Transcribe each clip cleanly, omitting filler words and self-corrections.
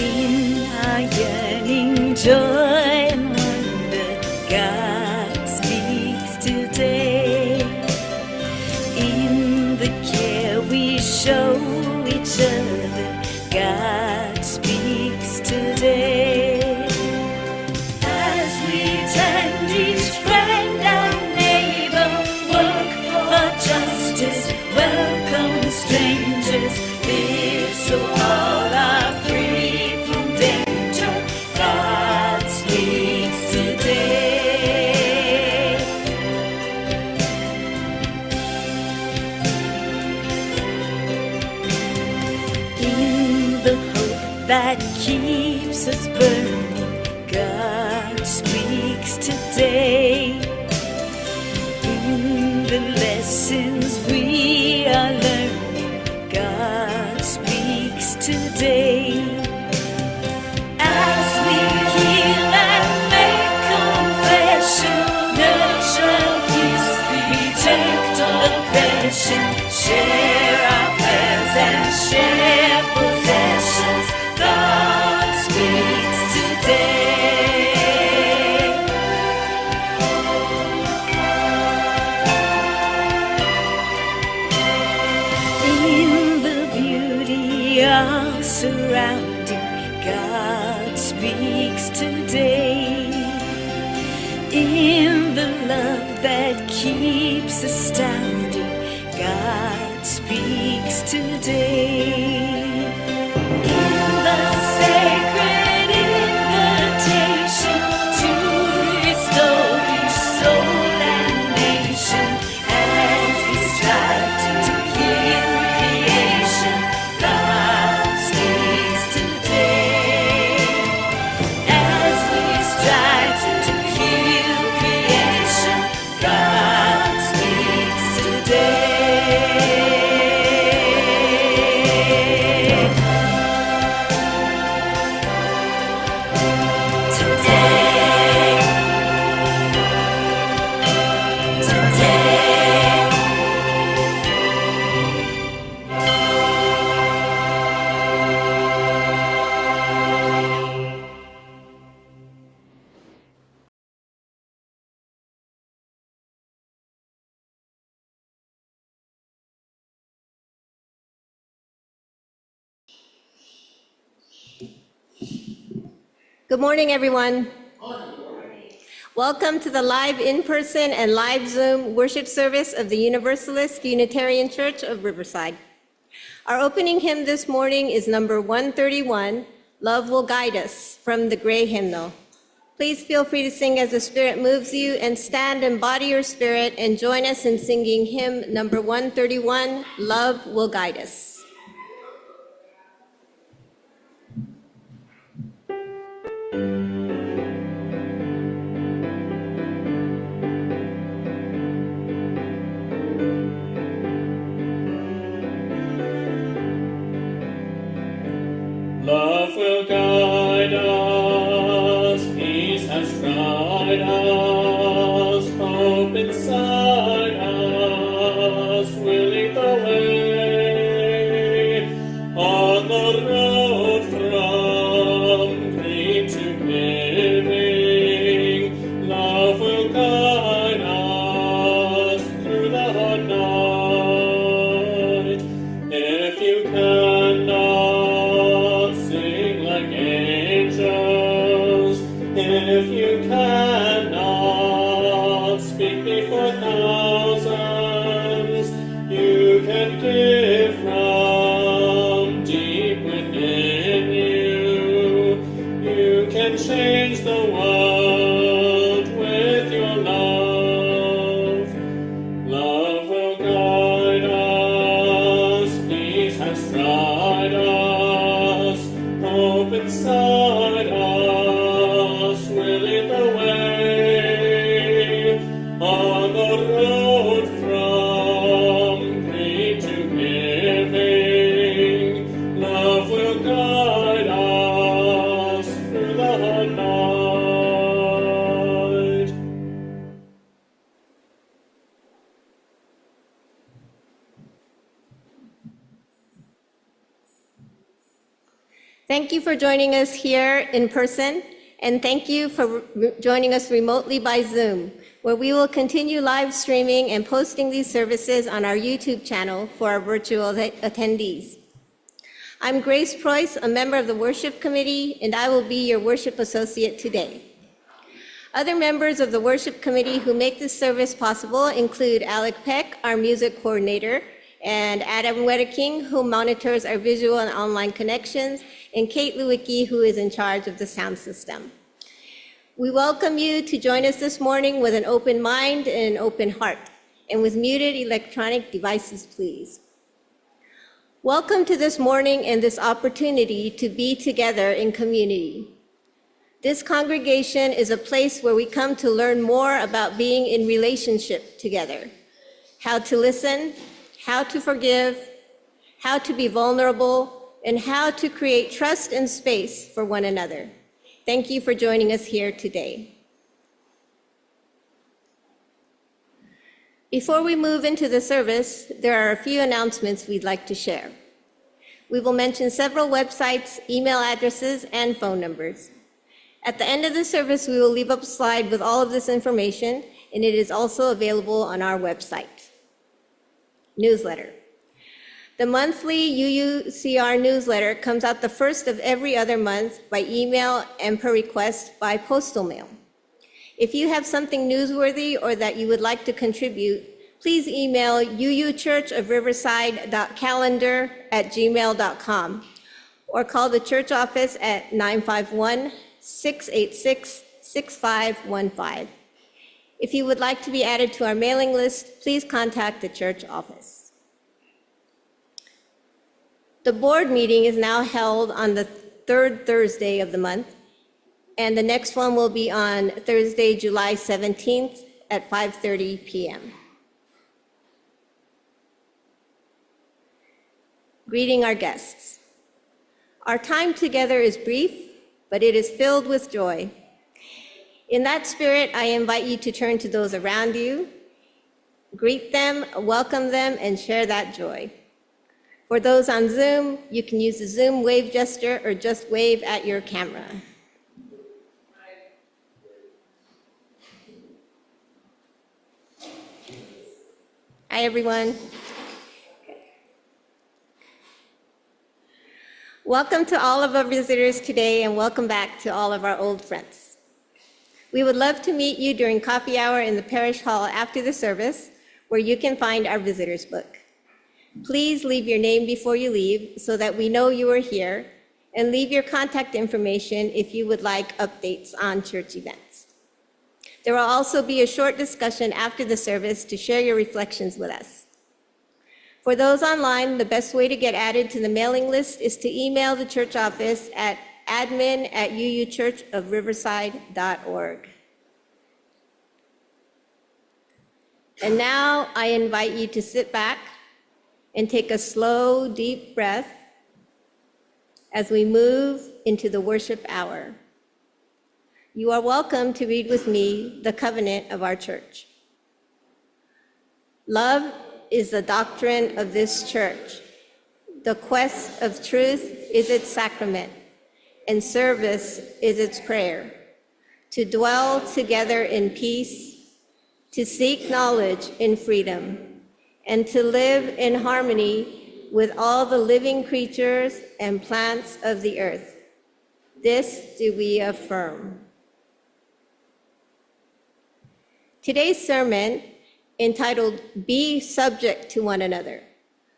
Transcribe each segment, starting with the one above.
In our yearning joy and wonder, God speaks today. In the care we show each other, God speaks today. As we tend each friend and neighbor, work for justice, welcome strangers, live so all are free from danger. God speaks today. In the hope that keeps us burning, God speaks today. In the lessons we are learning, God speaks today. As we heal and make confession, nurture peace, reject oppression, share our prayers and share possessions, God speaks today. In the beauty of surrounding, God speaks today. In the love that keeps astounding, God speaks today. In the sacred invitation to restore each soul and nation, as we strive to heal creation, God speaks today. As we strive to heal creation, God speaks today. Good morning, everyone. Welcome to the live in-person and live Zoom worship service of the Universalist Unitarian Church of Riverside. Our opening hymn this morning is number 131, Love Will Guide Us, from the Gray Hymnal. Please feel free to sing as the Spirit moves you, and stand and body your spirit and join us in singing hymn number 131, Love Will Guide Us. Love will guide us, peace has tried us, hope inside us will lead the way. On the road from greed to giving, love will guide us through the hard night. If you cannot sing like angels, if you cannot speak before thousands, you can give from deep within you. You can change the world with your love. Love will guide us, peace has tried us, hope inside us will lead the way. On the road from greed to giving, love will guide us through the hard night. Thank you for joining us here in person, and thank you for joining us remotely by Zoom, where we will continue live streaming and posting these services on our YouTube channel for our virtual attendees. I'm Grace Preuss, a member of the Worship Committee, and I will be your worship associate today. Other members of the Worship Committee who make this service possible include Alec Peck, our music coordinator, and Adam Wedeking, who monitors our visual and online connections, and Kate Lewicki, who is in charge of the sound system. We welcome you to join us this morning with an open mind and an open heart, and with muted electronic devices, please. Welcome to this morning and this opportunity to be together in community. This congregation is a place where we come to learn more about being in relationship together, how to listen, how to forgive, how to be vulnerable, and how to create trust and space for one another. Thank you for joining us here today. Before we move into the service, there are a few announcements we'd like to share. We will mention several websites, email addresses, and phone numbers. At the end of the service, we will leave up a slide with all of this information, and it is also available on our website. Newsletter. The monthly UUCR newsletter comes out the first of every other month by email and per request by postal mail. If you have something newsworthy or that you would like to contribute, please email uuchurchofriverside.calendar@gmail.com or call the church office at 951-686-6515. If you would like to be added to our mailing list, please contact the church office. The board meeting is now held on the third Thursday of the month, and the next one will be on Thursday, July 17th at 5:30 p.m. Greeting our guests. Our time together is brief, but it is filled with joy. In that spirit, I invite you to turn to those around you, greet them, welcome them, and share that joy. For those on Zoom, you can use the Zoom wave gesture or just wave at your camera. Hi, everyone. Welcome to all of our visitors today, and welcome back to all of our old friends. We would love to meet you during coffee hour in the parish hall after the service, where you can find our visitors book. Please leave your name before you leave so that we know you are here, and leave your contact information if you would like updates on church events. There will also be a short discussion after the service to share your reflections with us. For those online, the best way to get added to the mailing list is to email the church office at admin@uuchurchofriverside.org. And now I invite you to sit back and take a slow, deep breath as we move into the worship hour. You are welcome to read with me the covenant of our church. Love is the doctrine of this church. The quest of truth is its sacrament, and service is its prayer. To dwell together in peace, to seek knowledge in freedom, and to live in harmony with all the living creatures and plants of the earth. This do we affirm. Today's sermon, entitled Be Subject to One Another,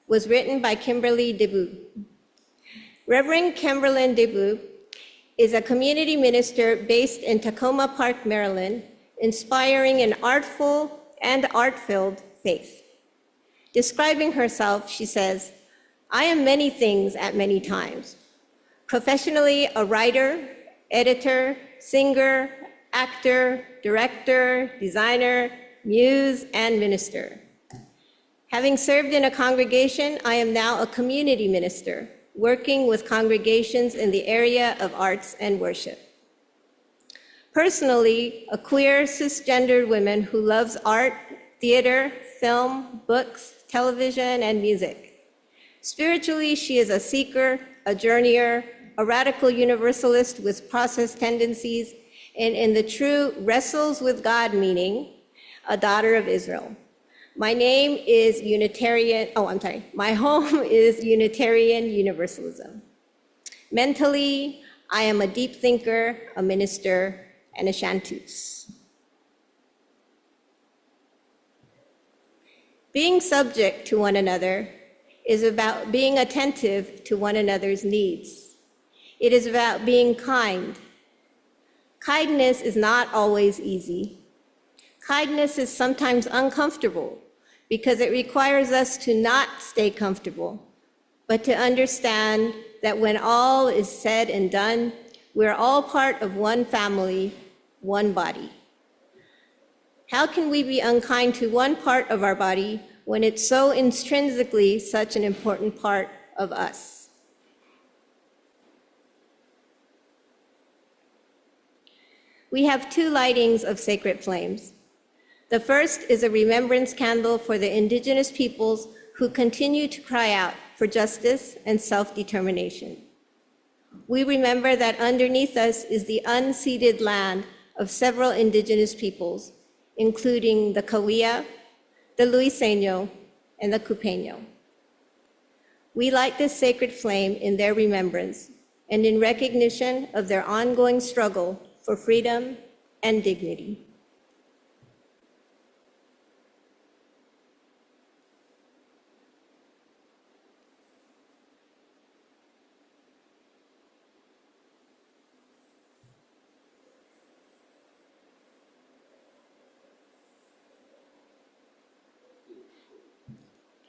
was written by Kimberly DeBoo. Reverend Kimberlyn DeBoo is a community minister based in Tacoma Park, Maryland, inspiring an artful and art-filled faith. Describing herself, she says, "I am many things at many times. Professionally, a writer, editor, singer, actor, director, designer, muse, and minister. Having served in a congregation, I am now a community minister, working with congregations in the area of arts and worship. Personally, a queer, cisgendered woman who loves art, theater, film, books, television, and music. Spiritually, she is a seeker, a journeyer, a radical universalist with process tendencies, and in the true wrestles with God meaning, a daughter of Israel. My name is my home is Unitarian Universalism. Mentally, I am a deep thinker, a minister, and a chanteuse. Being subject to one another is about being attentive to one another's needs. It is about being kind. Kindness is not always easy. Kindness is sometimes uncomfortable because it requires us to not stay comfortable, but to understand that when all is said and done, we're all part of one family, one body. How can we be unkind to one part of our body when it's so intrinsically such an important part of us? We have two lightings of sacred flames. The first is a remembrance candle for the indigenous peoples who continue to cry out for justice and self-determination. We remember that underneath us is the unceded land of several indigenous peoples, including the Cahuilla, the Luiseño, and the Cupeño. We light this sacred flame in their remembrance and in recognition of their ongoing struggle for freedom and dignity.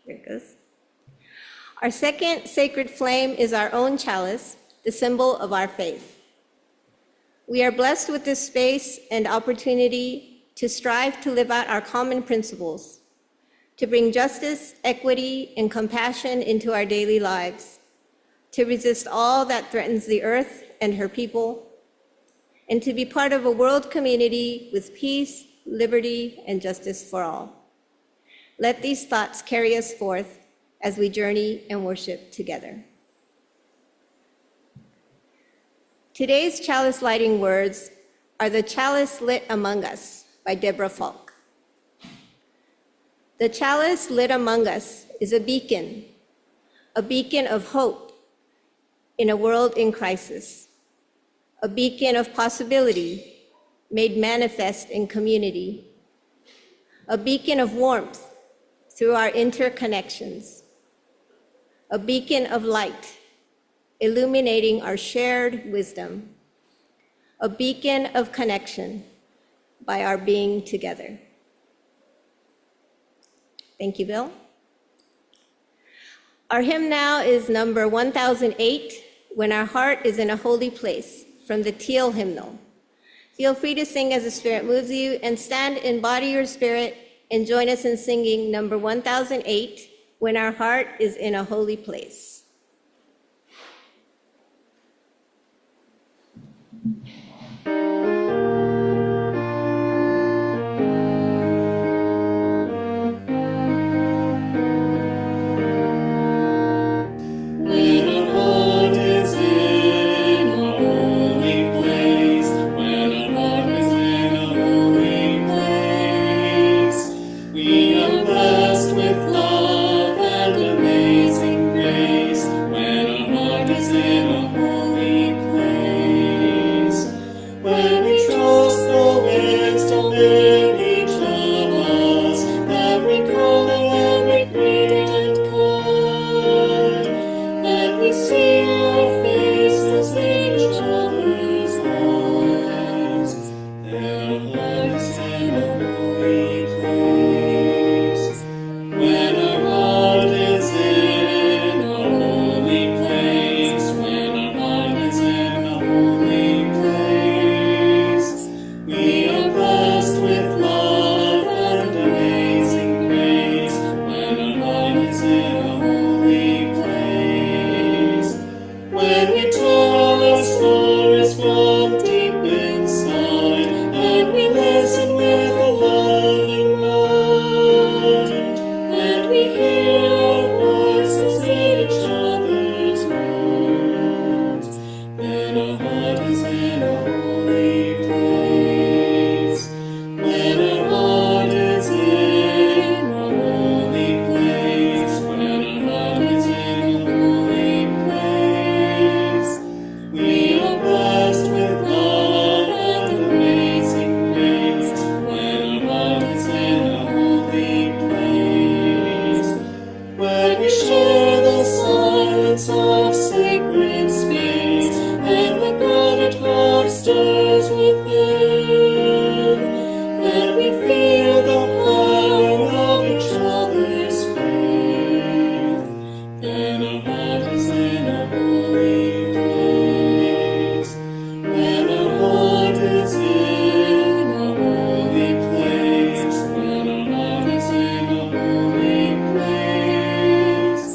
There it goes. Our second sacred flame is our own chalice, the symbol of our faith. We are blessed with this space and opportunity to strive to live out our common principles, to bring justice, equity, and compassion into our daily lives, to resist all that threatens the earth and her people, and to be part of a world community with peace, liberty, and justice for all. Let these thoughts carry us forth as we journey and worship together. Today's chalice lighting words are "The Chalice Lit Among Us" by Deborah Falk. The chalice lit among us is a beacon of hope in a world in crisis, a beacon of possibility made manifest in community, a beacon of warmth through our interconnections, a beacon of light illuminating our shared wisdom, a beacon of connection by our being together. Thank you, Bill. Our hymn now is number 1008, "When Our Heart is in a Holy Place," from the Teal hymnal. Feel free to sing as the Spirit moves you, and stand, embody your spirit, and join us in singing number 1008, "When Our Heart is in a Holy Place." are blessed with love and amazing grace when our heart is in a holy place. When we share the silence of sacred space and the guarded heart stirs within, and we feel the power of each other's faith, then our heart is in a holy place. When our heart is in a holy place, when our heart is in a holy place,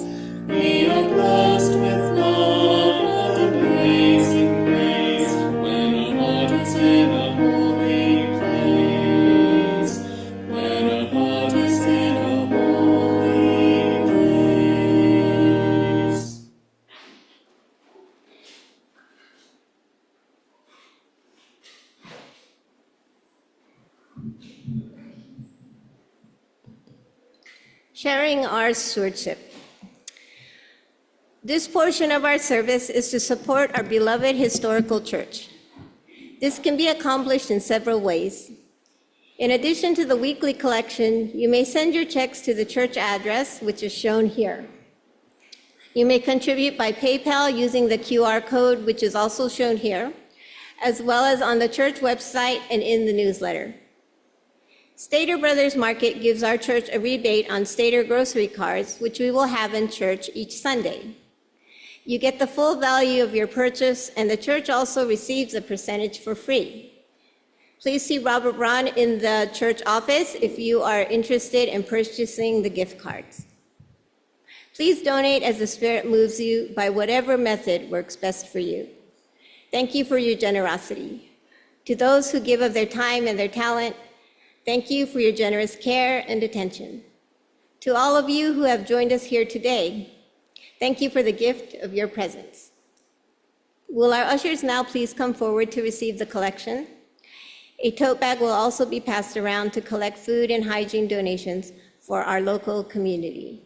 we are blessed with love and amazing grace. When our heart is in a holy place, when our heart is in a holy place. Sharing our stewardship. This portion of our service is to support our beloved historical church. This can be accomplished in several ways. In addition to the weekly collection, you may send your checks to the church address, which is shown here. You may contribute by PayPal using the QR code, which is also shown here, as well as on the church website and in the newsletter. Stater Brothers Market gives our church a rebate on Stater grocery cards, which we will have in church each Sunday. You get the full value of your purchase, and the church also receives a percentage for free. Please see Robert Braun in the church office if you are interested in purchasing the gift cards. Please donate as the Spirit moves you by whatever method works best for you. Thank you for your generosity. To those who give of their time and their talent, thank you for your generous care and attention. To all of you who have joined us here today, thank you for the gift of your presence. Will our ushers now please come forward to receive the collection? A tote bag will also be passed around to collect food and hygiene donations for our local community.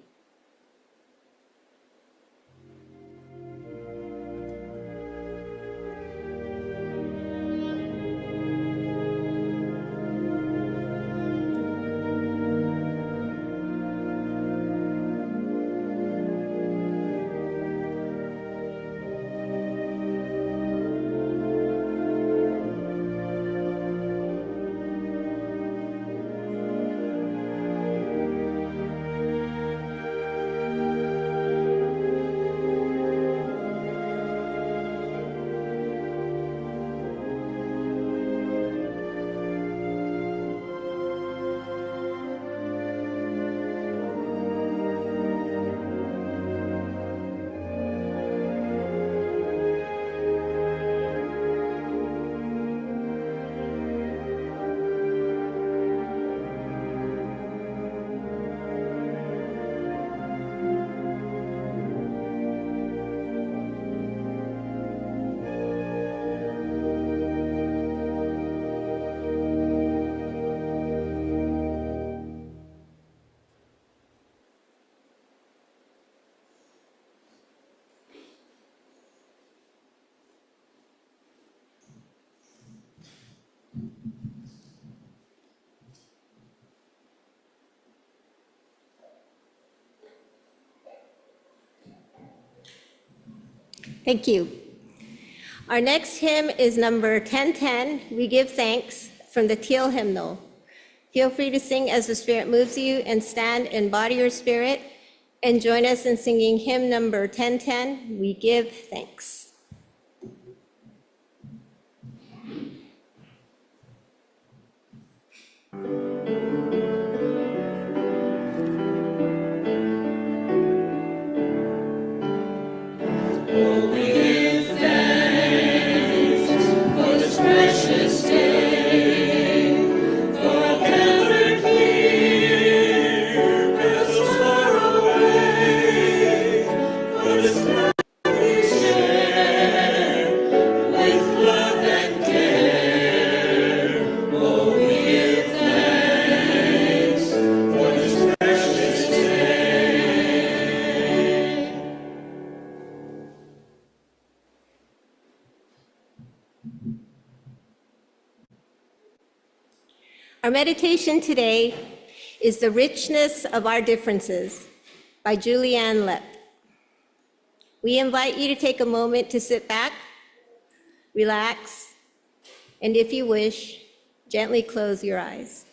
Thank you. Our next hymn is number 1010, We Give Thanks, from the Teal Hymnal. Feel free to sing as the Spirit moves you and stand and body your spirit and join us in singing hymn number 1010, We Give Thanks. Share Our meditation today is The Richness of Our Differences by Julianne Lepp. We invite you to take a moment to sit back, relax, and if you wish, gently close your eyes.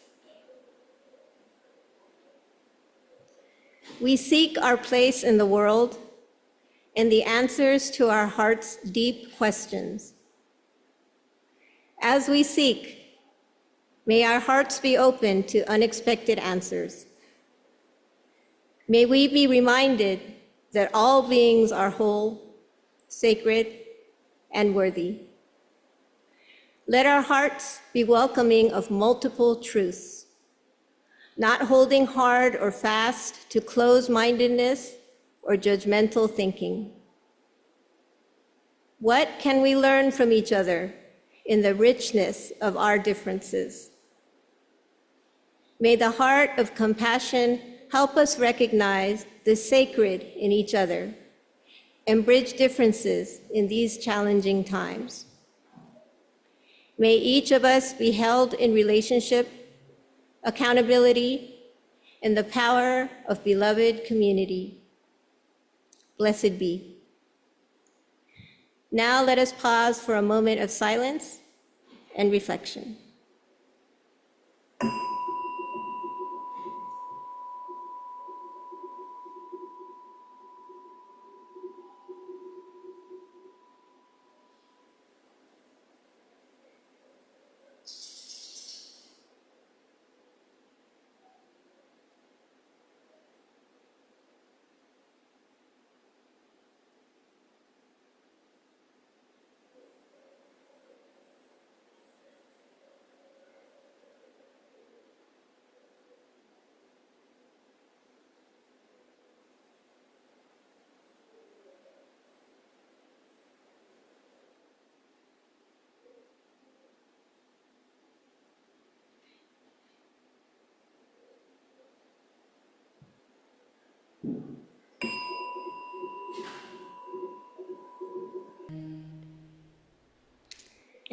We seek our place in the world and the answers to our heart's deep questions. As we seek, may our hearts be open to unexpected answers. May we be reminded that all beings are whole, sacred, and worthy. Let our hearts be welcoming of multiple truths, not holding hard or fast to closed-mindedness or judgmental thinking. What can we learn from each other in the richness of our differences? May the heart of compassion help us recognize the sacred in each other and bridge differences in these challenging times. May each of us be held in relationship, accountability, and the power of beloved community. Blessed be. Now let us pause for a moment of silence and reflection.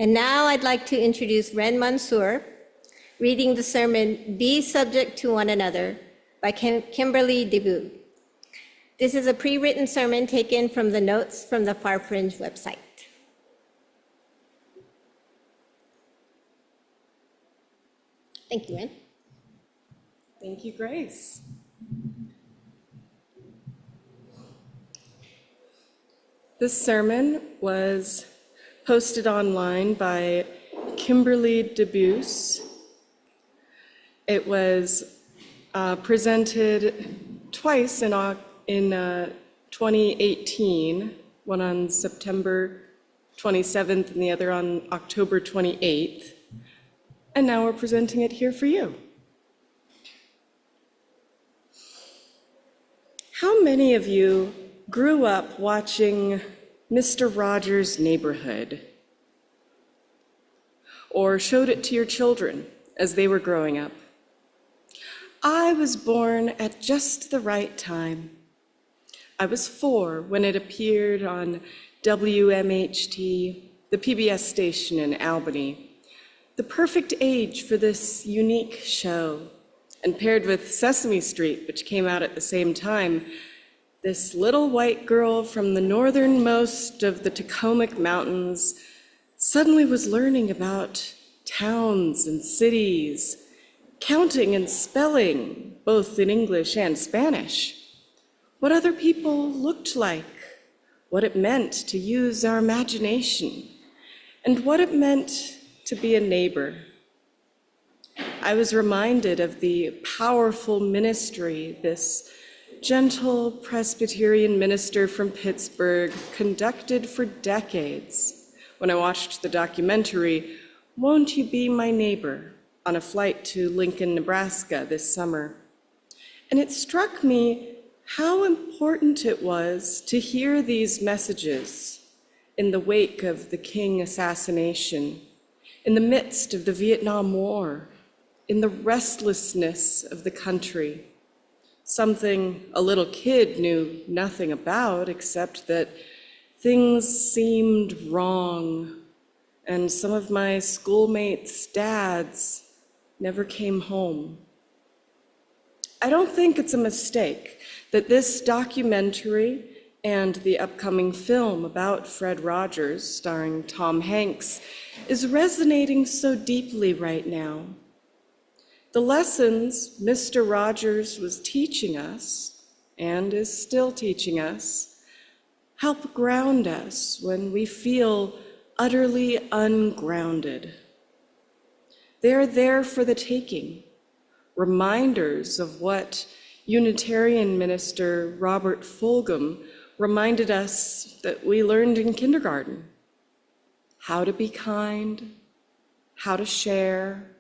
And now I'd like to introduce Ren Mansour, reading the sermon, Be Subject to One Another, by Kimberly DeBoo. This is a pre-written sermon taken from the notes from the Far Fringe website. Thank you, Ren. Thank you, Grace. This sermon was posted online by Kimberly DeBoos. It was presented twice in 2018, one on September 27th and the other on October 28th. And now we're presenting it here for you. How many of you grew up watching Mr. Rogers' Neighborhood, or showed it to your children as they were growing up? I was born at just the right time. I was 4 when it appeared on WMHT, the PBS station in Albany, the perfect age for this unique show. And paired with Sesame Street, which came out at the same time, this little white girl from the northernmost of the Taconic Mountains suddenly was learning about towns and cities, counting and spelling, both in English and Spanish, what other people looked like, what it meant to use our imagination, and what it meant to be a neighbor. I was reminded of the powerful ministry this gentle Presbyterian minister from Pittsburgh conducted for decades when I watched the documentary, Won't You Be My Neighbor, on a flight to Lincoln, Nebraska this summer. And it struck me how important it was to hear these messages in the wake of the King assassination, in the midst of the Vietnam War, in the restlessness of the country, something a little kid knew nothing about except that things seemed wrong and some of my schoolmates' dads never came home. I don't think it's a mistake that this documentary and the upcoming film about Fred Rogers, starring Tom Hanks, is resonating so deeply right now. The lessons Mr. Rogers was teaching us, and is still teaching us, help ground us when we feel utterly ungrounded. They are there for the taking, reminders of what Unitarian minister Robert Fulghum reminded us that we learned in kindergarten: how to be kind, how to share,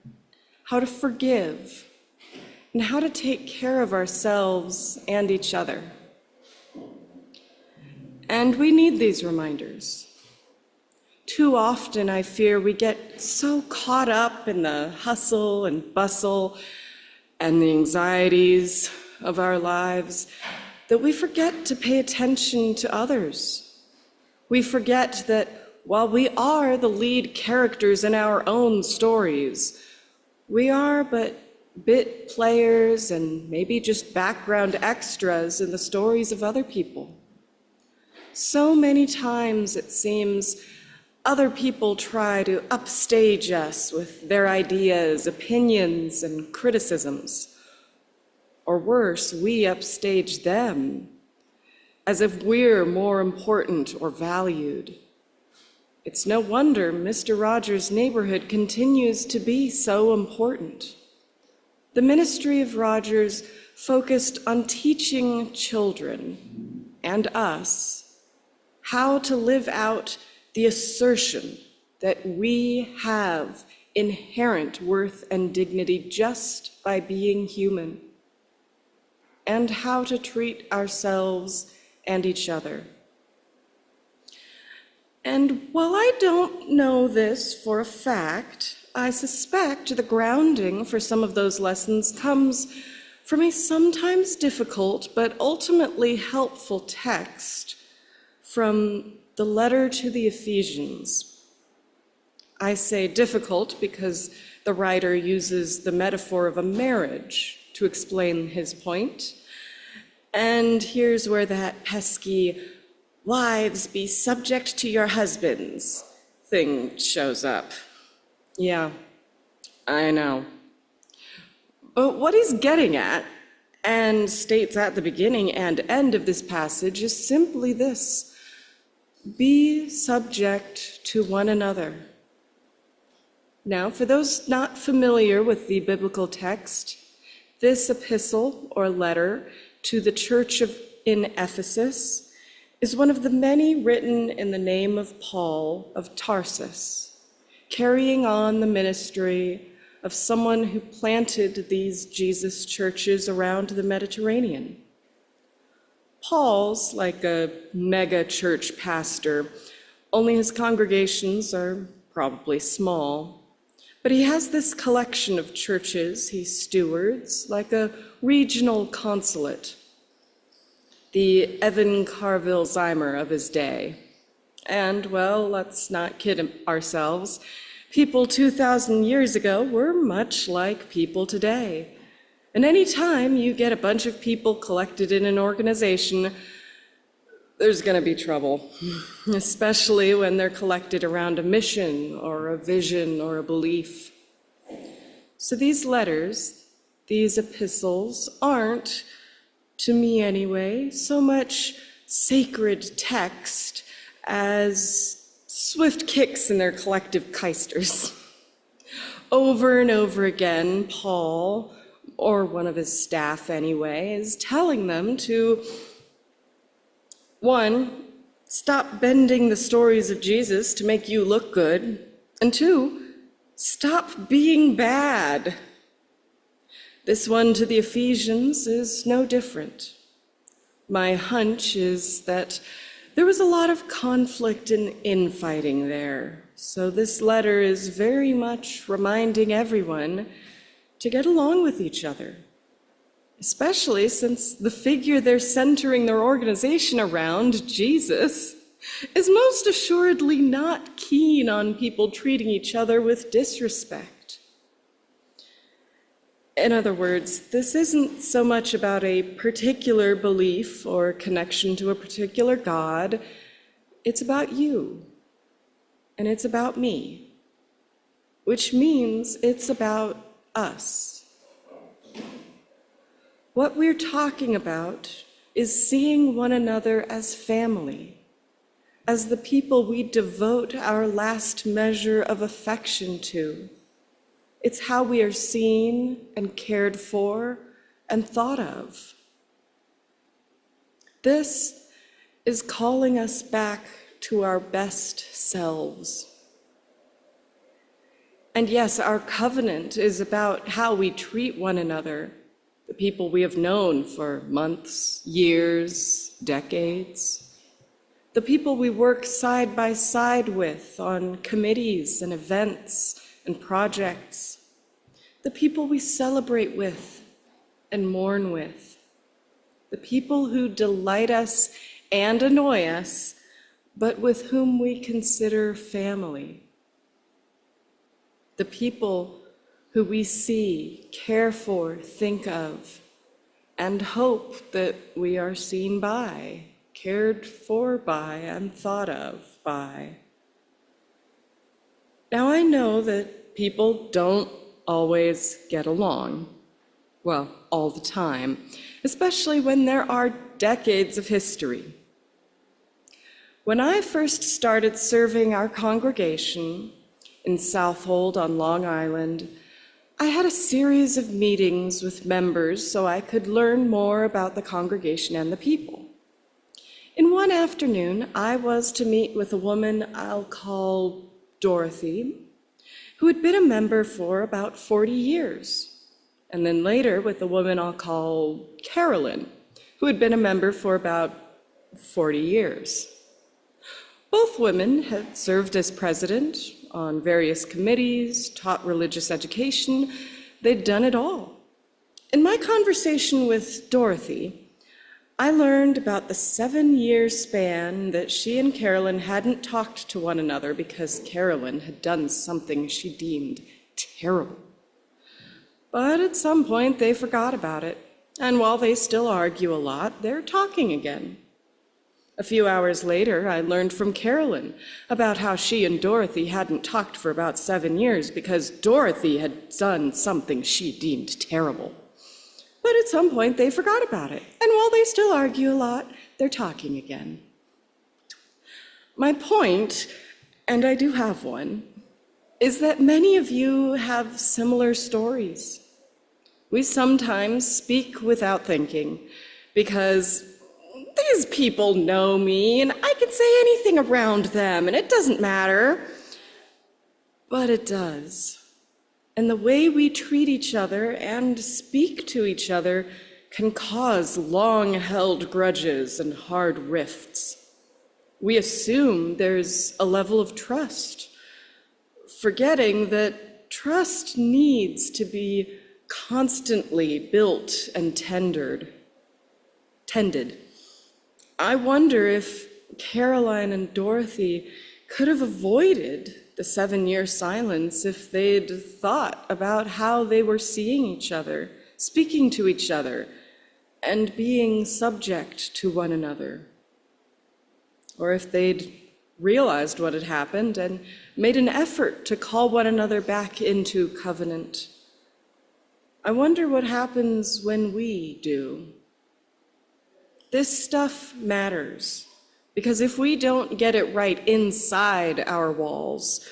how to forgive, and how to take care of ourselves and each other. And we need these reminders. Too often, I fear, we get so caught up in the hustle and bustle and the anxieties of our lives that we forget to pay attention to others. We forget that while we are the lead characters in our own stories, we are but bit players and maybe just background extras in the stories of other people. So many times it seems other people try to upstage us with their ideas, opinions, and criticisms. Or worse, we upstage them as if we're more important or valued. It's no wonder Mr. Rogers' Neighborhood continues to be so important. The ministry of Rogers focused on teaching children and us how to live out the assertion that we have inherent worth and dignity just by being human, and how to treat ourselves and each other. And while I don't know this for a fact, I suspect the grounding for some of those lessons comes from a sometimes difficult but ultimately helpful text from the letter to the Ephesians. I say difficult because the writer uses the metaphor of a marriage to explain his point. And here's where that pesky "wives, be subject to your husbands" thing shows up. Yeah, I know. But what he's getting at, and states at the beginning and end of this passage, is simply this: be subject to one another. Now, for those not familiar with the biblical text, this epistle or letter to the church in Ephesus is one of the many written in the name of Paul of Tarsus, carrying on the ministry of someone who planted these Jesus churches around the Mediterranean. Paul's like a mega church pastor, only his congregations are probably small. But he has this collection of churches he stewards like a regional consulate, the Evan Carville-Zeimer of his day. And, well, let's not kid ourselves. People 2,000 years ago were much like people today. And any time you get a bunch of people collected in an organization, there's going to be trouble, especially when they're collected around a mission or a vision or a belief. So these letters, these epistles, aren't, to me anyway, so much sacred text as swift kicks in their collective keisters. Over and over again, Paul, or one of his staff anyway, is telling them to, 1, stop bending the stories of Jesus to make you look good, and 2, stop being bad. This one to the Ephesians is no different. My hunch is that there was a lot of conflict and infighting there, so this letter is very much reminding everyone to get along with each other, especially since the figure they're centering their organization around, Jesus, is most assuredly not keen on people treating each other with disrespect. In other words, this isn't so much about a particular belief or connection to a particular God. It's about you, and it's about me, which means it's about us. What we're talking about is seeing one another as family, as the people we devote our last measure of affection to. It's how we are seen and cared for and thought of. This is calling us back to our best selves. And yes, our covenant is about how we treat one another, the people we have known for months, years, decades, the people we work side by side with on committees and events and projects, the people we celebrate with and mourn with, the people who delight us and annoy us, but with whom we consider family, the people who we see, care for, think of, and hope that we are seen by, cared for by, and thought of by. Now, I know that people don't always get along, well, all the time, especially when there are decades of history. When I first started serving our congregation in Southold on Long Island, I had a series of meetings with members so I could learn more about the congregation and the people. In one afternoon, I was to meet with a woman I'll call Dorothy, who had been a member for about 40 years, and then later with a woman I'll call Carolyn, who had been a member for about 40 years. Both women had served as president on various committees, taught religious education. They'd done it all. In my conversation with Dorothy, I learned about the 7-year span that she and Carolyn hadn't talked to one another because Carolyn had done something she deemed terrible. But at some point, they forgot about it. And while they still argue a lot, they're talking again. A few hours later, I learned from Carolyn about how she and Dorothy hadn't talked for about 7 years because Dorothy had done something she deemed terrible. But at some point, they forgot about it. And while they still argue a lot, they're talking again. My point, and I do have one, is that many of you have similar stories. We sometimes speak without thinking because these people know me and I can say anything around them and it doesn't matter. But it does. And the way we treat each other and speak to each other can cause long-held grudges and hard rifts. We assume there's a level of trust, forgetting that trust needs to be constantly built and tended. I wonder if Caroline and Dorothy could have avoided the 7-year silence if they'd thought about how they were seeing each other, speaking to each other, and being subject to one another. Or if they'd realized what had happened and made an effort to call one another back into covenant. I wonder what happens when we do. This stuff matters, because if we don't get it right inside our walls,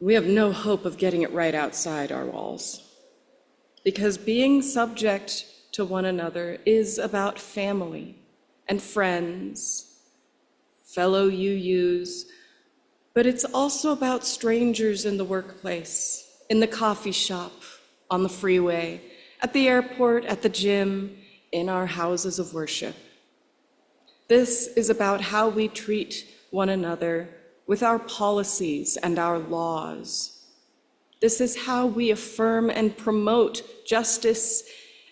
we have no hope of getting it right outside our walls. Because being subject to one another is about family and friends, fellow UUs, but it's also about strangers in the workplace, in the coffee shop, on the freeway, at the airport, at the gym, in our houses of worship. This is about how we treat one another with our policies and our laws. This is how we affirm and promote justice,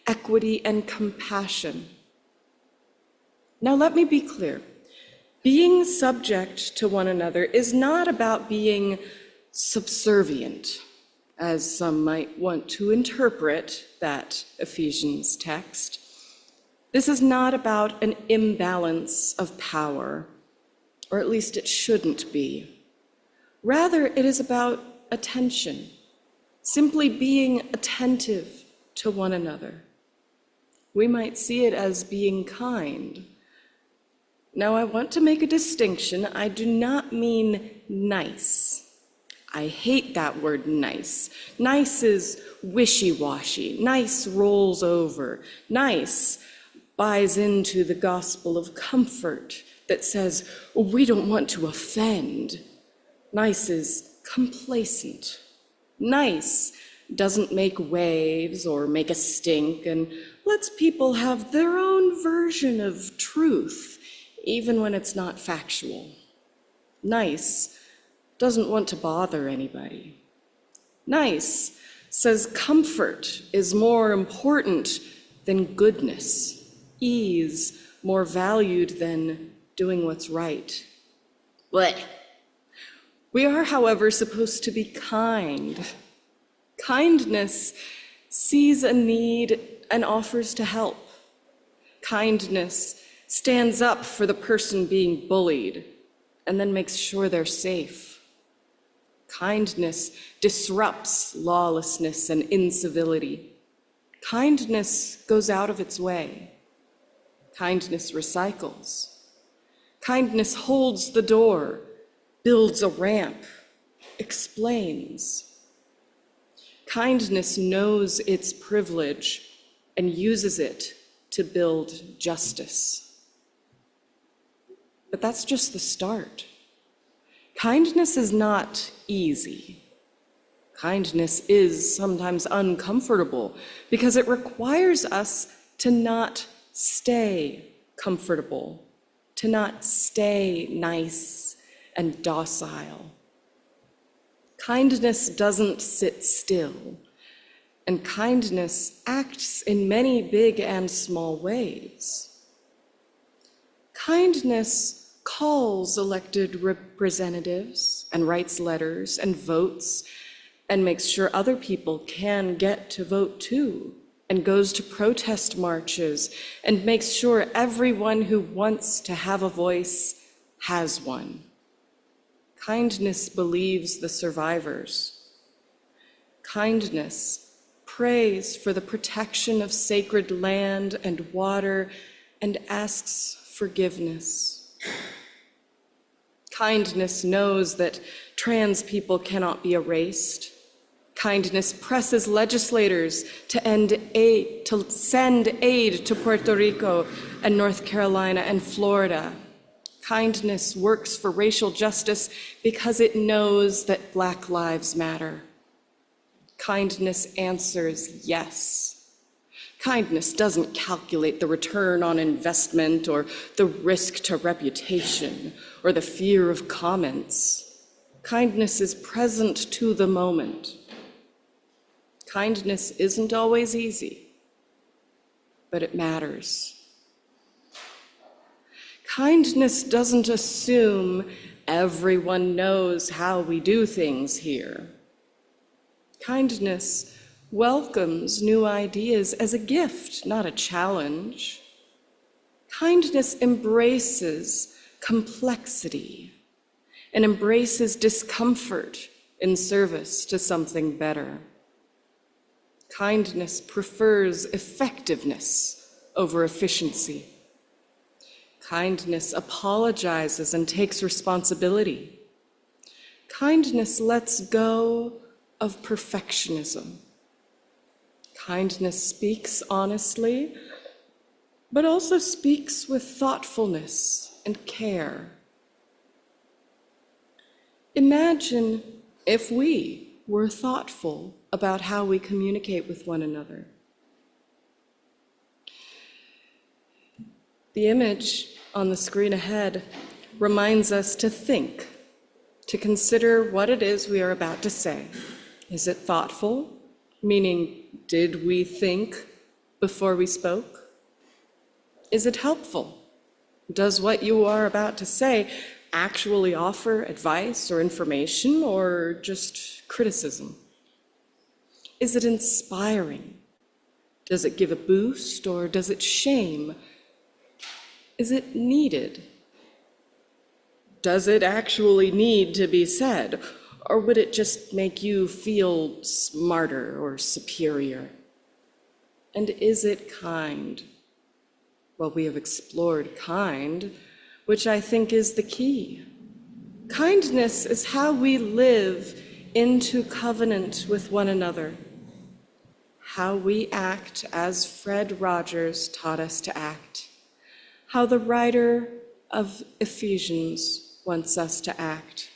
equity, and compassion. Now, let me be clear. Being subject to one another is not about being subservient, as some might want to interpret that Ephesians text. This is not about an imbalance of power, or at least it shouldn't be. Rather, it is about attention, simply being attentive to one another. We might see it as being kind. Now, I want to make a distinction. I do not mean nice. I hate that word nice. Nice is wishy-washy. Nice rolls over. Nice buys into the gospel of comfort that says, we don't want to offend. Nice is complacent. Nice doesn't make waves or make a stink and lets people have their own version of truth, even when it's not factual. Nice doesn't want to bother anybody. Nice says comfort is more important than goodness, ease more valued than doing what's right. But we are, however, supposed to be kind. Kindness sees a need and offers to help. Kindness stands up for the person being bullied and then makes sure they're safe. Kindness disrupts lawlessness and incivility. Kindness goes out of its way. Kindness recycles. Kindness holds the door, builds a ramp, explains. Kindness knows its privilege and uses it to build justice. But that's just the start. Kindness is not easy. Kindness is sometimes uncomfortable because it requires us to not stay comfortable, to not stay nice and docile. Kindness doesn't sit still, and kindness acts in many big and small ways. Kindness calls elected representatives and writes letters and votes and makes sure other people can get to vote too, and goes to protest marches and makes sure everyone who wants to have a voice has one. Kindness believes the survivors. Kindness prays for the protection of sacred land and water and asks forgiveness. Kindness knows that trans people cannot be erased. Kindness presses legislators to send aid to Puerto Rico and North Carolina and Florida. Kindness works for racial justice because it knows that Black lives matter. Kindness answers yes. Kindness doesn't calculate the return on investment or the risk to reputation or the fear of comments. Kindness is present to the moment. Kindness isn't always easy, but it matters. Kindness doesn't assume everyone knows how we do things here. Kindness welcomes new ideas as a gift, not a challenge. Kindness embraces complexity and embraces discomfort in service to something better. Kindness prefers effectiveness over efficiency. Kindness apologizes and takes responsibility. Kindness lets go of perfectionism. Kindness speaks honestly, but also speaks with thoughtfulness and care. Imagine if we were thoughtful about how we communicate with one another. The image on the screen ahead reminds us to think, to consider what it is we are about to say. Is it thoughtful? Meaning, did we think before we spoke? Is it helpful? Does what you are about to say actually offer advice or information or just criticism? Is it inspiring? Does it give a boost or does it shame? Is it needed? Does it actually need to be said? Or would it just make you feel smarter or superior? And is it kind? Well, we have explored kind, which I think is the key. Kindness is how we live into covenant with one another, how we act as Fred Rogers taught us to act, how the writer of Ephesians wants us to act.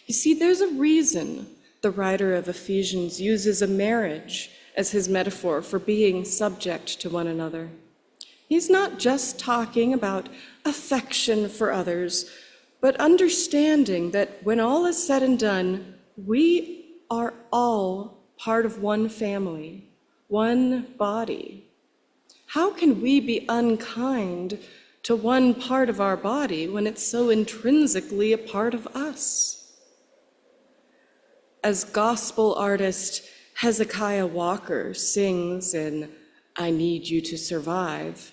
You see, there's a reason the writer of Ephesians uses a marriage as his metaphor for being subject to one another. He's not just talking about affection for others, but understanding that when all is said and done, we are all part of one family, one body. How can we be unkind to one part of our body when it's so intrinsically a part of us? As gospel artist Hezekiah Walker sings in I Need You to Survive,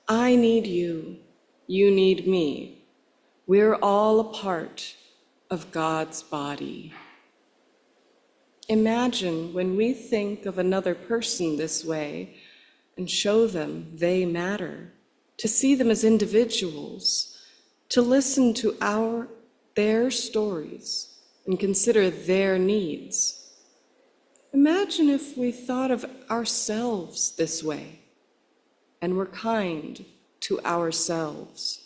I need you, you need me. We're all a part of God's body. Imagine when we think of another person this way and show them they matter, to see them as individuals, to listen to their stories and consider their needs. Imagine if we thought of ourselves this way and were kind to ourselves.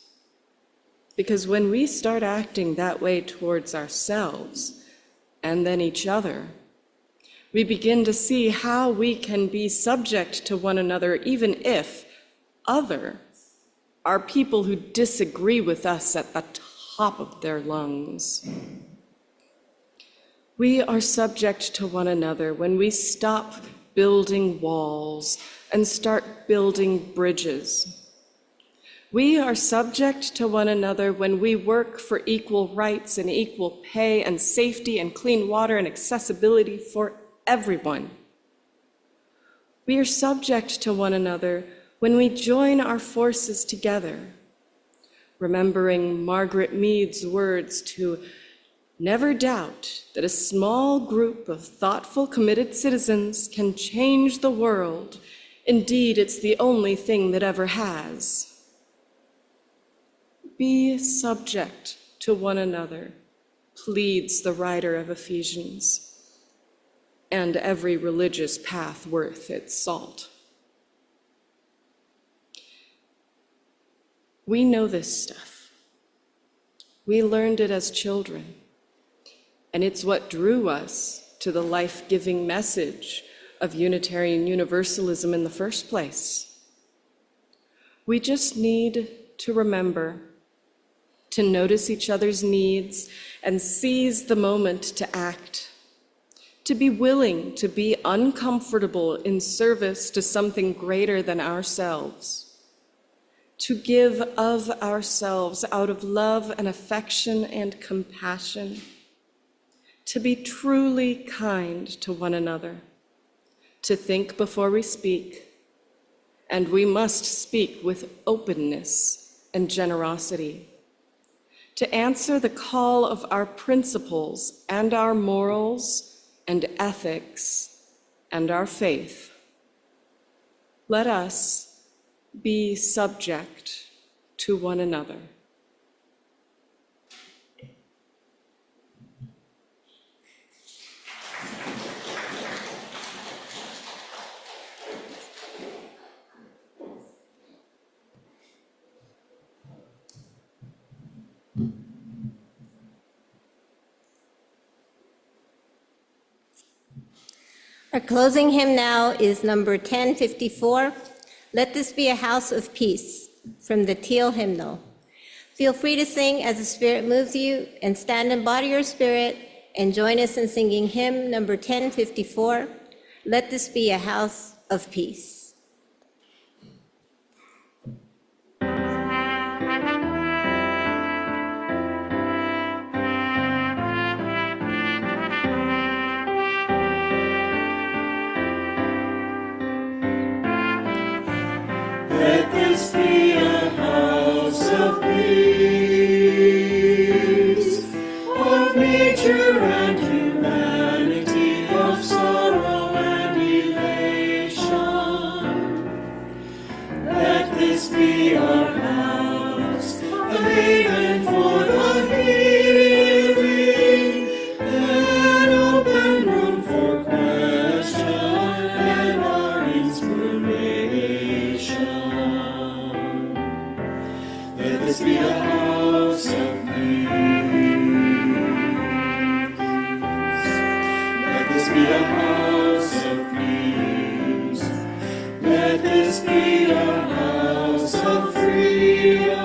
Because when we start acting that way towards ourselves and then each other, we begin to see how we can be subject to one another, even if other are people who disagree with us at the top of their lungs. We are subject to one another when we stop building walls and start building bridges. We are subject to one another when we work for equal rights and equal pay and safety and clean water and accessibility for everyone. We are subject to one another when we join our forces together, remembering Margaret Mead's words to never doubt that a small group of thoughtful, committed citizens can change the world. Indeed, it's the only thing that ever has. Be subject to one another, pleads the writer of Ephesians, and every religious path worth its salt. We know this stuff. We learned it as children, and it's what drew us to the life-giving message of Unitarian Universalism in the first place. We just need to remember to notice each other's needs and seize the moment to act, to be willing to be uncomfortable in service to something greater than ourselves, to give of ourselves out of love and affection and compassion, to be truly kind to one another, to think before we speak, and we must speak with openness and generosity, to answer the call of our principles and our morals and ethics and our faith. Let us be subject to one another. Our closing hymn now is number 1054, Let This Be a House of Peace, from the Teal Hymnal. Feel free to sing as the Spirit moves you, and stand and body your spirit, and join us in singing hymn number 1054, Let This Be a House of Peace. grace of nature and humanity, of sorrow and elation. Let this be our house, a haven for the hearing, an open room for question and our inspiration. Let this be a house of peace. Let this be a house of peace. Let this be a house of freedom,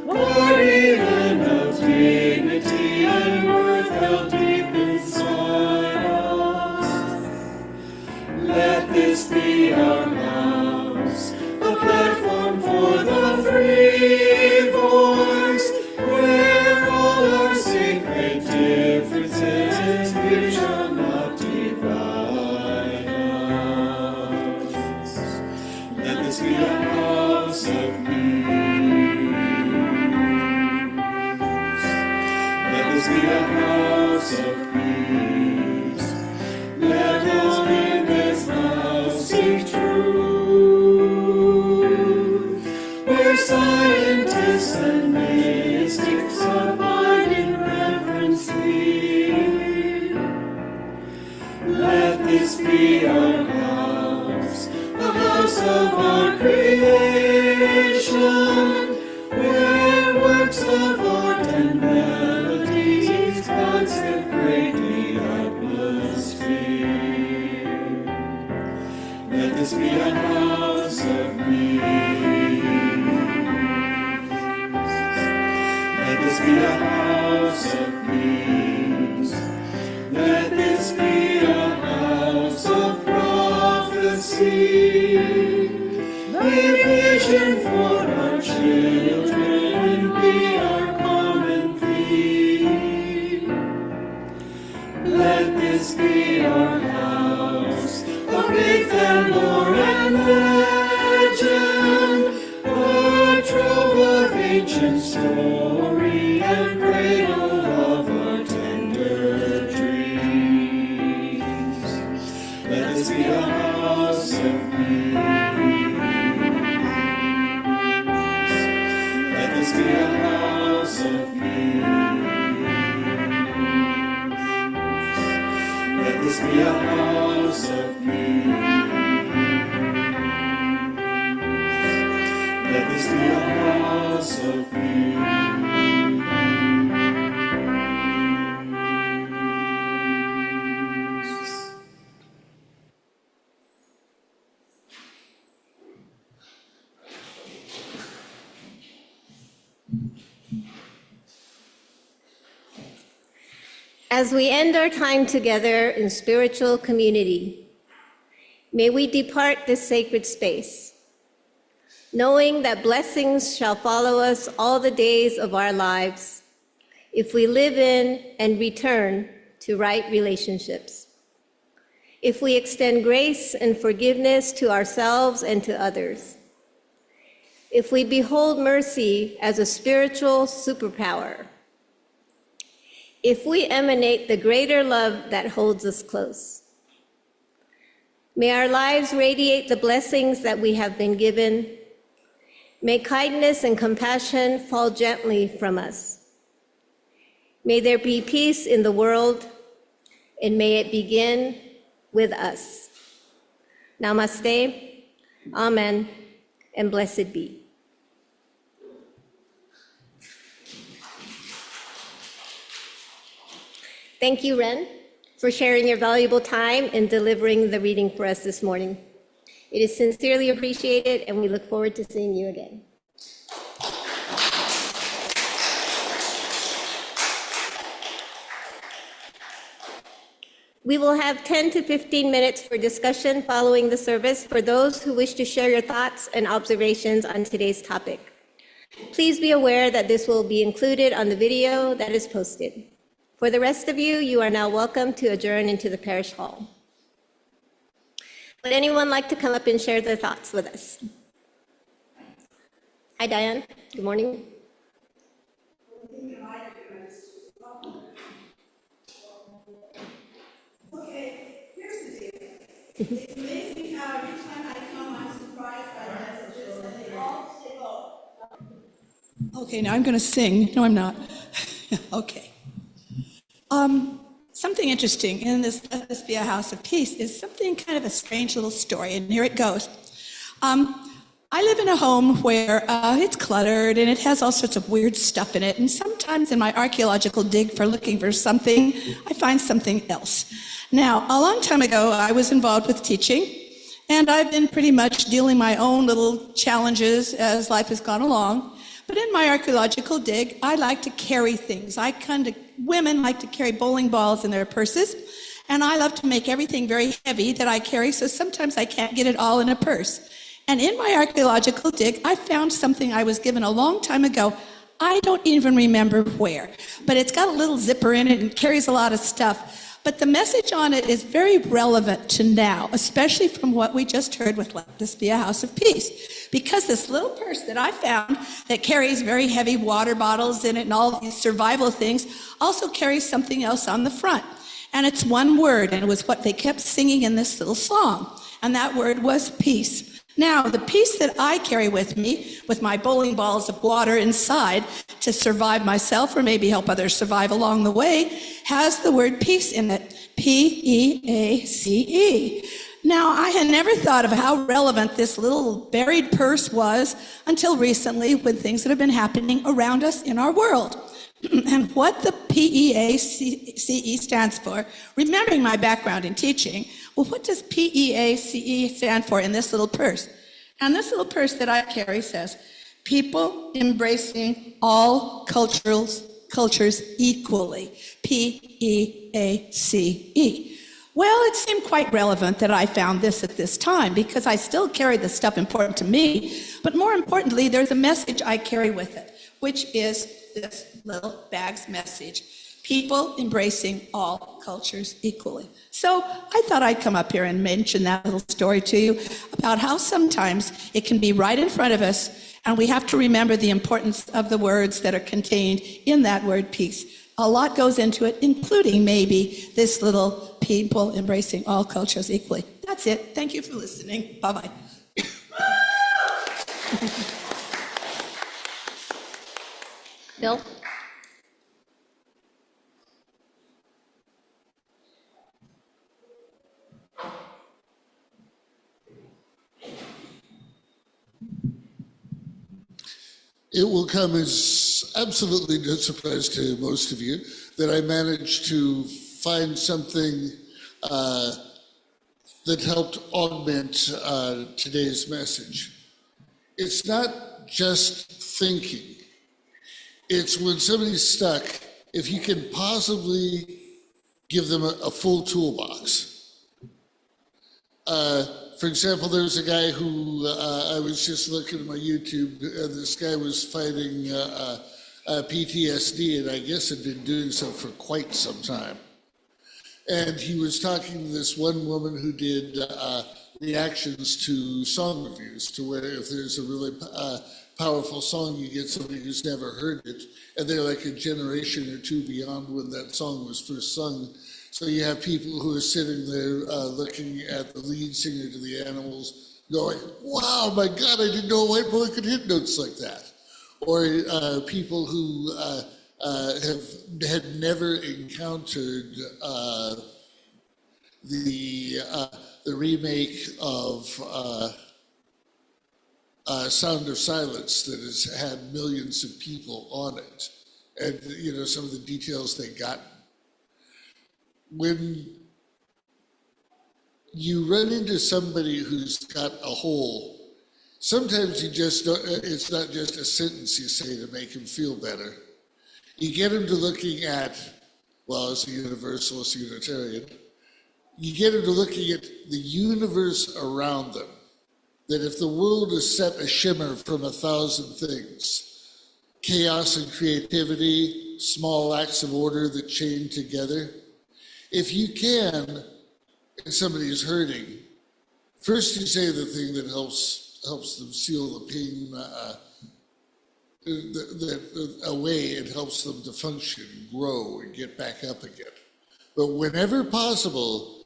guardian of dignity and worth held deep inside us. Let this be our house, a platform for the free voice, where all our sacred differences here shall not divide us. Let this be a house of peace. Let this be a house of peace. Let us in this house seek truth, where scientists and mystics abide in reverence sleep. Let this be our house, the house of our creation, where works of art and melodies consecrate the atmosphere. Let this be a house of peace. Let this be a house of peace. Let this be a house of prophecy. May vision for our children be our common theme. Let this be our house of faith and lore and legend, a trove of ancient story and cradle of our tender dreams. Let this be a house of peace. Let this be a house of peace. Let this be a house of peace. Let this be a house of peace. As we end our time together in spiritual community, may we depart this sacred space, knowing that blessings shall follow us all the days of our lives if we live in and return to right relationships, if we extend grace and forgiveness to ourselves and to others, if we behold mercy as a spiritual superpower, if we emanate the greater love that holds us close. May our lives radiate the blessings that we have been given. May kindness and compassion fall gently from us. May there be peace in the world, and may it begin with us. Namaste, amen, and blessed be. Thank you, Ren, for sharing your valuable time and delivering the reading for us this morning. It is sincerely appreciated, and we look forward to seeing you again. We will have 10 to 15 minutes for discussion following the service for those who wish to share your thoughts and observations on today's topic. Please be aware that this will be included on the video that is posted. For the rest of you, you are now welcome to adjourn into the parish hall. Would anyone like to come up and share their thoughts with us? Hi, Diane. Good morning. Okay, here's the deal. It's amazing how every time I come, I'm surprised by the messages, and they all say, oh. Okay, now I'm going to sing. No, I'm not. Okay. Something interesting in this Let This Be a House of Peace is something kind of a strange little story, and here it goes. I live in a home where it's cluttered and it has all sorts of weird stuff in it, and sometimes in my archaeological dig for looking for something, I find something else. Now, a long time ago, I was involved with teaching, and I've been pretty much dealing my own little challenges as life has gone along. But in my archaeological dig, I like to carry things. Women like to carry bowling balls in their purses, and I love to make everything very heavy that I carry, so sometimes I can't get it all in a purse. And in my archaeological dig, I found something I was given a long time ago. I don't even remember where, but it's got a little zipper in it and carries a lot of stuff. But the message on it is very relevant to now, especially from what we just heard with Let This Be a House of Peace. Because this little purse that I found that carries very heavy water bottles in it and all these survival things also carries something else on the front. And it's one word, and it was what they kept singing in this little song. And that word was peace. Now, the peace that I carry with me, with my bowling balls of water inside to survive myself or maybe help others survive along the way, has the word peace in it, P-E-A-C-E. Now, I had never thought of how relevant this little buried purse was until recently with things that have been happening around us in our world. And what the P-E-A-C-E stands for, remembering my background in teaching, well, what does P-E-A-C-E stand for in this little purse? And this little purse that I carry says, people embracing all cultures equally, P-E-A-C-E. Well, it seemed quite relevant that I found this at this time because I still carry the stuff important to me, but more importantly, there's a message I carry with it, which is this little bag's message. People embracing all cultures equally. So I thought I'd come up here and mention that little story to you about how sometimes it can be right in front of us and we have to remember the importance of the words that are contained in that word peace. A lot goes into it, including maybe this little people embracing all cultures equally. That's it. Thank you for listening. Bye-bye. Bill? It will come as absolutely no surprise to most of you that I managed to find something that helped augment today's message. It's not just thinking. It's when somebody's stuck, if you can possibly give them a full toolbox. For example, there was a guy who I was just looking at my YouTube, and this guy was fighting PTSD, and I guess had been doing so for quite some time. And he was talking to this one woman who did reactions to song reviews, to where if there's a really powerful song, you get somebody who's never heard it, and they're like a generation or two beyond when that song was first sung. So you have people who are sitting there looking at the lead singer to the Animals going, wow, my God, I didn't know a white boy could hit notes like that. Or people who had never encountered the remake of Sound of Silence that has had millions of people on it. And, you know, some of the details they got. When you run into somebody who's got a hole, sometimes you just don't, it's not just a sentence you say to make him feel better. You get him to looking at, well, as a Universalist Unitarian, you get him to looking at the universe around them. That if the world is set a shimmer from 1,000 things, chaos and creativity, small acts of order that chain together, if you can, and somebody is hurting, first you say the thing that helps them seal the pain away, it helps them to function, grow, and get back up again. But whenever possible,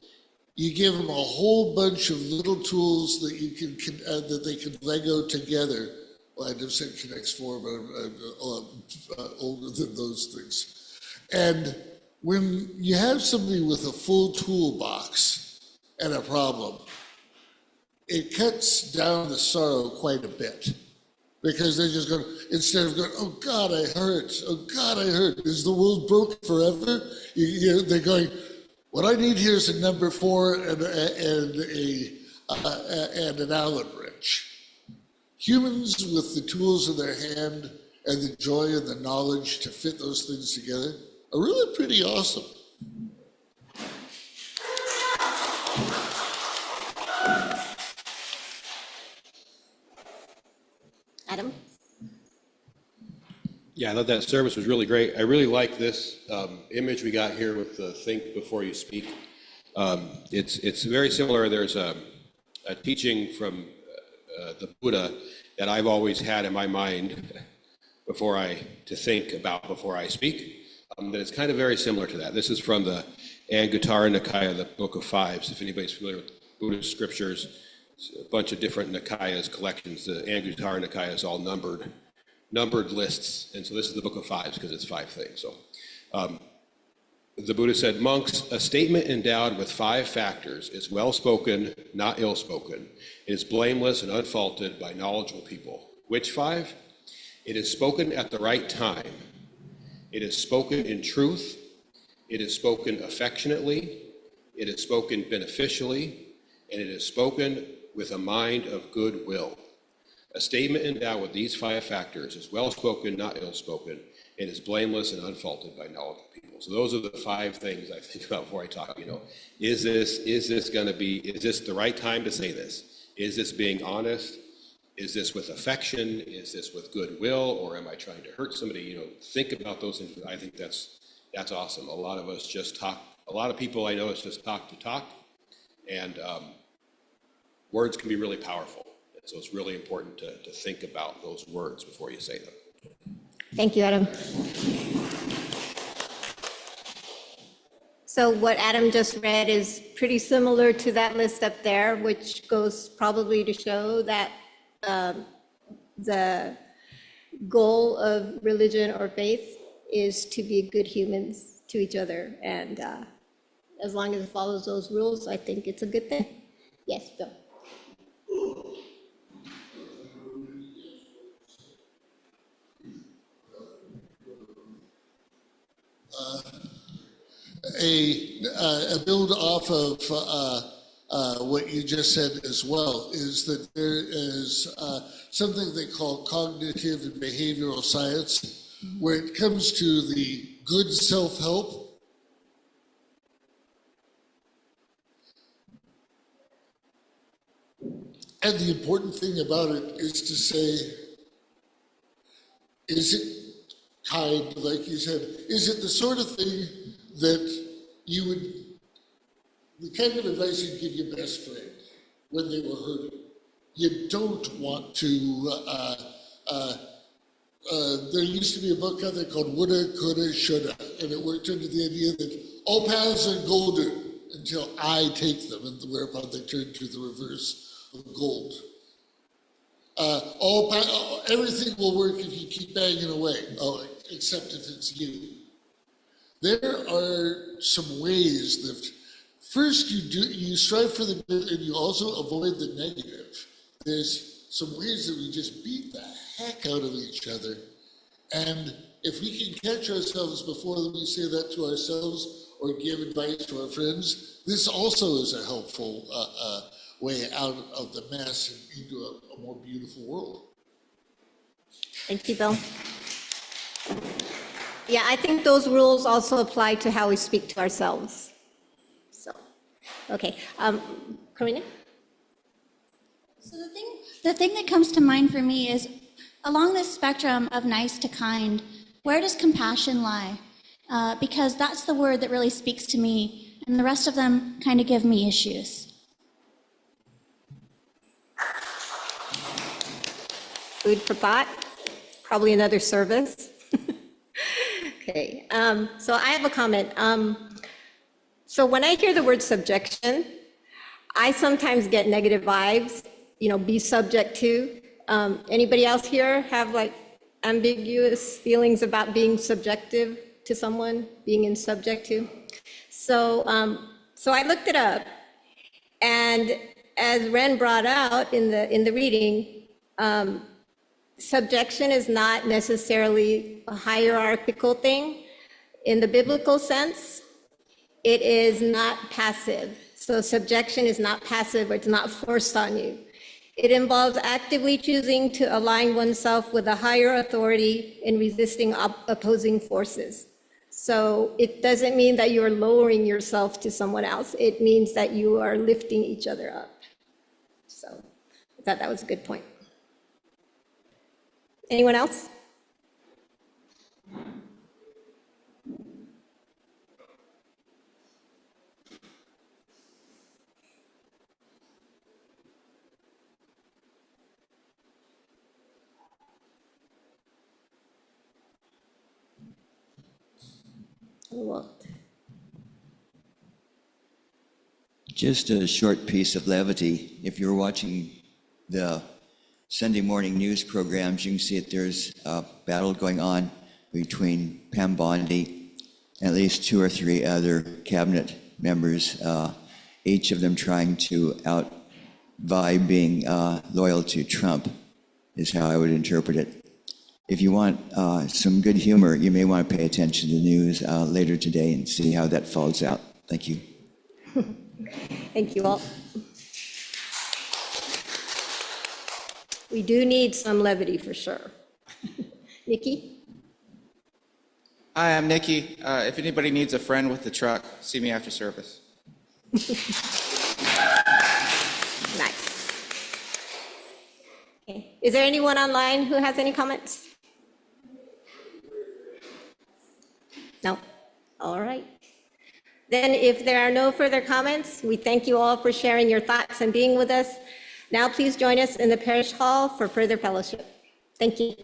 you give them a whole bunch of little tools that you can that they can Lego together. Well, I just said Connects 4, but I'm older than those things. And when you have somebody with a full toolbox and a problem, it cuts down the sorrow quite a bit. Because they're just going, instead of going, oh God, I hurt. Oh God, I hurt. Is the world broken forever? They're going, what I need here is a number 4 and an Allen wrench. Humans with the tools in their hand and the joy and the knowledge to fit those things together are really pretty awesome. Adam? Yeah, I thought that service was really great. I really like this image we got here with the think before you speak. It's very similar. There's a teaching from the Buddha that I've always had in my mind to think about before I speak. That it's kind of very similar to that. This is from the Anguttara Nikaya, the Book of Fives. If anybody's familiar with Buddhist scriptures, it's a bunch of different Nikayas, collections. The Anguttara Nikaya is all numbered lists, and so this is the Book of Fives because it's 5 things. So the Buddha said, monks, a statement endowed with 5 factors is well-spoken, not ill-spoken. It is blameless and unfaulted by knowledgeable people. Which 5? It is spoken at the right time. It is spoken in truth. It is spoken affectionately. It is spoken beneficially. And it is spoken with a mind of goodwill. A statement endowed with these 5 factors is well-spoken, not ill-spoken. It is blameless and unfaulted by knowledgeable people. So those are the 5 things I think about before I talk. Is this the right time to say this? Is this being honest? Is this with affection? Is this with goodwill? Or am I trying to hurt somebody? Think about those things. I think that's awesome. A lot of us just talk. A lot of people I know is just talk to talk. And words can be really powerful. And so it's really important to think about those words before you say them. Thank you, Adam. So what Adam just read is pretty similar to that list up there, which goes probably to show that the goal of religion or faith is to be good humans to each other. And as long as it follows those rules, I think it's a good thing. Yes, Bill. A build off of what you just said as well is that there is something they call cognitive and behavioral science, where it comes to the good self-help. And the important thing about it is to say, is it kind, like you said? Is it the sort of thing that you would, the kind of advice you'd give your best friend when they were hurting? You don't want to, there used to be a book out there called Woulda, Coulda, Shoulda, and it worked into the idea that all paths are golden until I take them, and whereupon they turn to the reverse of gold. Everything will work if you keep banging away, except if it's you. There are some ways that first you strive for the good and you also avoid the negative. There's some ways that we just beat the heck out of each other. And if we can catch ourselves before we say that to ourselves or give advice to our friends, this also is a helpful way out of the mess and into a more beautiful world. Thank you, Bill. Yeah, I think those rules also apply to how we speak to ourselves. So, okay. Karina? So the thing that comes to mind for me is along this spectrum of nice to kind, where does compassion lie? Because that's the word that really speaks to me, and the rest of them kind of give me issues. Food for thought. probably another service. Okay, so I have a comment. So when I hear the word subjection, I sometimes get negative vibes, be subject to. Anybody else here have like ambiguous feelings about being subjective to someone, being in subject to? So, so I looked it up, and as Ren brought out in the reading, subjection is not necessarily a hierarchical thing. In the biblical sense, it is not passive. So subjection is not passive, or it's not forced on you. It involves actively choosing to align oneself with a higher authority and resisting opposing forces. So it doesn't mean that you're lowering yourself to someone else. It means that you are lifting each other up. So I thought that was a good point. Anyone else? Well, Just a short piece of levity. If you're watching the Sunday morning news programs, you can see that there's a battle going on between Pam Bondi and at least 2 or 3 other cabinet members, each of them trying to outvie being loyal to Trump, is how I would interpret it. If you want some good humor, you may want to pay attention to the news later today and see how that falls out. Thank you. thank you all. We do need some levity for sure. Nikki? Hi, I'm Nikki. If anybody needs a friend with the truck, see me after service. Nice. Okay. Is there anyone online who has any comments? No? All right. Then if there are no further comments, we thank you all for sharing your thoughts and being with us. Now please join us in the parish hall for further fellowship. Thank you.